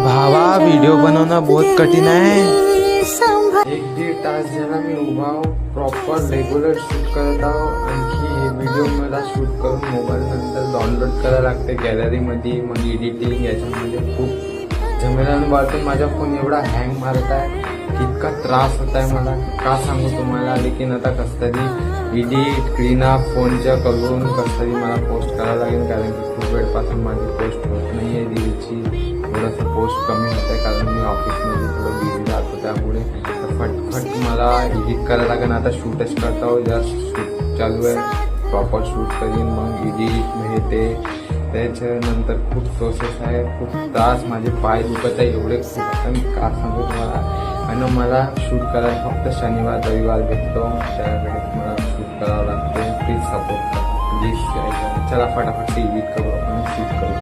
भावा व्हिडिओ बनवणं बहुत कठीण आहे. 1-1.5 तास झाला मी उभा प्रॉपर रेग्युलर शूट करत आहो. आणखी हे व्हिडिओ मला शूट करून मोबाईल नंतर डाउनलोड करायला लागते गॅलरीमध्ये. मग एडिटिंग याच्यामध्ये खूप झमेलानं वाढतो. माझा फोन एवढा हँग मारत आहे की इतका त्रास होत आहे मला का सांगू तुम्हाला. लेकिन आता कसं तरी एडिट क्लीनअप फोनच्या करून कसं तरी मला पोस्ट करावं लागेल. कारण की खूप वेळपासून माझी पोस्ट होत नाही आहे रीलची. थोडंसं पोस्ट कमी होत आहे कारण मी ऑफिसमध्ये थोडं बिझी राहतो. त्यामुळे फटफट मला एडिट करायला लागेल. आता शूटच करता हो. जस्ट शूट चालू आहे. प्रॉपर शूट करीन मग एडिट हे ते. त्याच्यानंतर खूप प्रोसेस आहे. खूप त्रास. माझे पाय दुखत आहे एवढे खूप. आता मी का सांगू तुम्हाला. आणि मला शूट करायला फक्त शनिवार रविवार भेटतो. त्यावेळेस मला शूट करावं लागते. प्लीज सपोर्ट करा प्लीज. चला फटाफट एडिट करू आपण शूट करू.